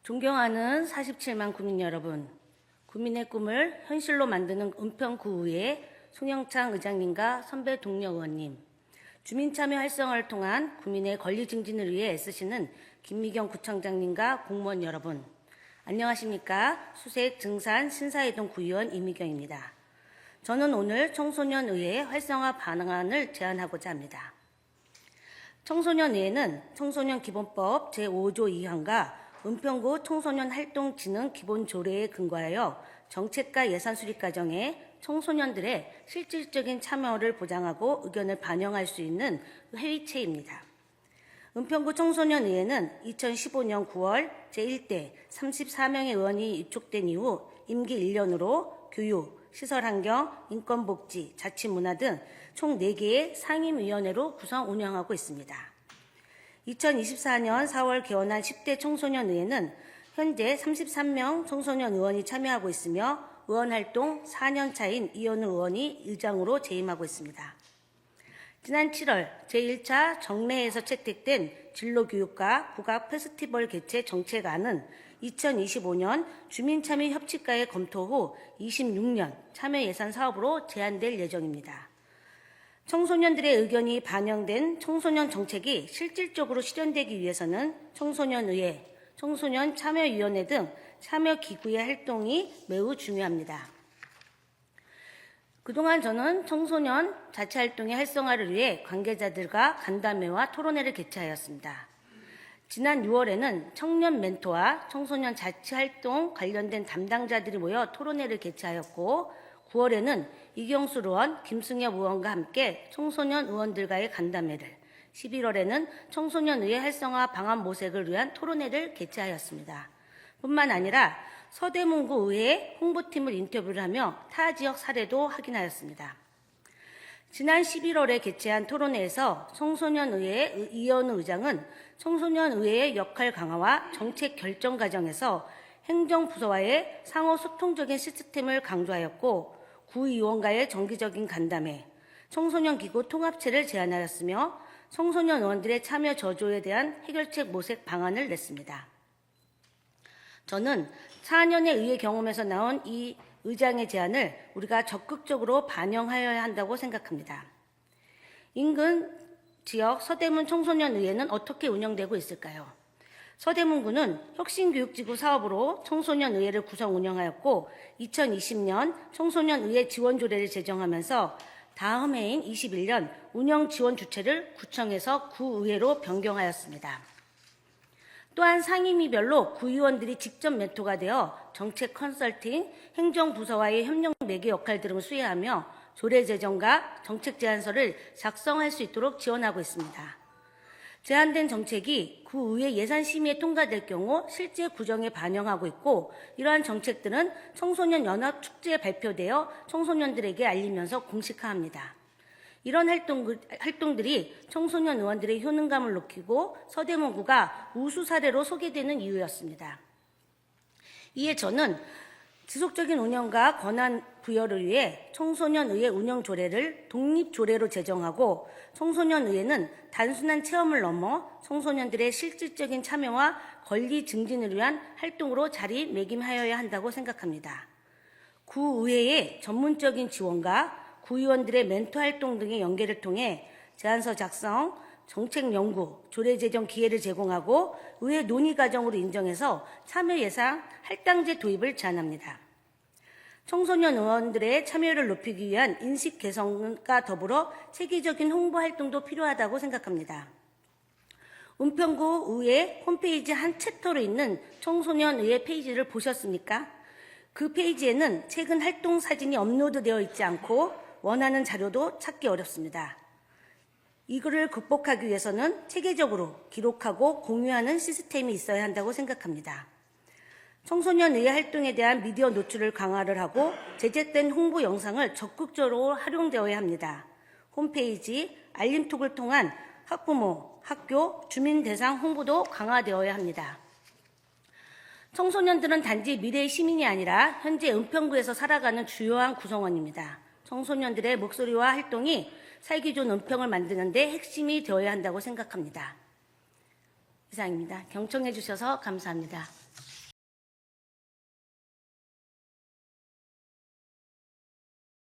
존경하는 47만 구민 여러분, 구민의 꿈을 현실로 만드는 은평구의회 송영창 의장님과 선배 동료 의원님, 주민참여 활성화를 통한 구민의 권리 증진을 위해 애쓰시는 김미경 구청장님과 공무원 여러분, 안녕하십니까? 수색 증산 신사이동 구의원 이미경입니다. 저는 오늘 청소년의회 활성화 방안을 제안하고자 합니다. 청소년의회는 청소년기본법 제5조 2항과 은평구 청소년활동진흥 기본조례에 근거하여 정책과 예산 수립 과정에 청소년들의 실질적인 참여를 보장하고 의견을 반영할 수 있는 회의체입니다. 은평구 청소년의회는 2015년 9월 제1대 34명의 의원이 입촉된 이후 임기 1년으로 교육, 시설환경, 인권복지, 자치문화 등 총 4개의 상임위원회로 구성 운영하고 있습니다. 2024년 4월 개원한 10대 청소년의회는 현재 33명 청소년 의원이 참여하고 있으며 의원활동 4년 차인 이현우 의원이 의장으로 재임하고 있습니다. 지난 7월 제1차 정례에서 채택된 진로교육과 국악 페스티벌 개최 정책안은 2025년 주민참여협치과의 검토 후 26년 참여예산 사업으로 제안될 예정입니다. 청소년들의 의견이 반영된 청소년 정책이 실질적으로 실현되기 위해서는 청소년의회, 청소년참여위원회 등 참여기구의 활동이 매우 중요합니다. 그동안 저는 청소년 자치활동의 활성화를 위해 관계자들과 간담회와 토론회를 개최하였습니다. 지난 6월에는 청년 멘토와 청소년 자치활동 관련된 담당자들이 모여 토론회를 개최하였고 9월에는 이경수 의원, 김승엽 의원과 함께 청소년 의원들과의 간담회를, 11월에는 청소년의회 활성화 방안 모색을 위한 토론회를 개최하였습니다. 뿐만 아니라 서대문구 의회 홍보팀을 인터뷰를 하며 타 지역 사례도 확인하였습니다. 지난 11월에 개최한 토론회에서 청소년의회 이현우 의장은 청소년의회의 역할 강화와 정책 결정 과정에서 행정부서와의 상호 소통적인 시스템을 강조하였고 구의원과의 정기적인 간담회, 청소년기구 통합체를 제안하였으며 청소년 의원들의 참여 저조에 대한 해결책 모색 방안을 냈습니다. 저는 4년의 의회 경험에서 나온 이 의장의 제안을 우리가 적극적으로 반영하여야 한다고 생각합니다. 인근 지역 서대문 청소년의회는 어떻게 운영되고 있을까요? 서대문구는 혁신교육지구 사업으로 청소년의회를 구성 운영하였고 2020년 청소년의회 지원조례를 제정하면서 다음 해인 21년 운영지원 주체를 구청에서 구의회로 변경하였습니다. 또한 상임위별로 구의원들이 직접 멘토가 되어 정책 컨설팅, 행정부서와의 협력 매개 역할 등을 수행하며 조례 제정과 정책 제안서를 작성할 수 있도록 지원하고 있습니다. 제안된 정책이 구의회 예산심의에 통과될 경우 실제 구정에 반영하고 있고 이러한 정책들은 청소년 연합축제에 발표되어 청소년들에게 알리면서 공식화합니다. 이런 활동들이 청소년 의원들의 효능감을 높이고 서대문구가 우수 사례로 소개되는 이유였습니다. 이에 저는 지속적인 운영과 권한 부여를 위해 청소년의회 운영조례를 독립조례로 제정하고 청소년의회는 단순한 체험을 넘어 청소년들의 실질적인 참여와 권리 증진을 위한 활동으로 자리매김하여야 한다고 생각합니다. 구의회의 전문적인 지원과 구의원들의 멘토 활동 등의 연계를 통해 제안서 작성, 정책 연구, 조례 제정 기회를 제공하고 의회 논의 과정으로 인정해서 참여 예산 할당제 도입을 제안합니다. 청소년 의원들의 참여를 높이기 위한 인식 개선과 더불어 체계적인 홍보 활동도 필요하다고 생각합니다. 은평구 의회 홈페이지 한 챕터로 있는 청소년 의회 페이지를 보셨습니까? 그 페이지에는 최근 활동 사진이 업로드되어 있지 않고 원하는 자료도 찾기 어렵습니다. 이거를 극복하기 위해서는 체계적으로 기록하고 공유하는 시스템이 있어야 한다고 생각합니다. 청소년의회 활동에 대한 미디어 노출을 강화를 하고 제작된 홍보 영상을 적극적으로 활용되어야 합니다. 홈페이지, 알림톡을 통한 학부모, 학교, 주민 대상 홍보도 강화되어야 합니다. 청소년들은 단지 미래의 시민이 아니라 현재 은평구에서 살아가는 주요한 구성원입니다. 청소년들의 목소리와 활동이 살기 좋은 은평을 만드는 데 핵심이 되어야 한다고 생각합니다. 이상입니다. 경청해 주셔서 감사합니다.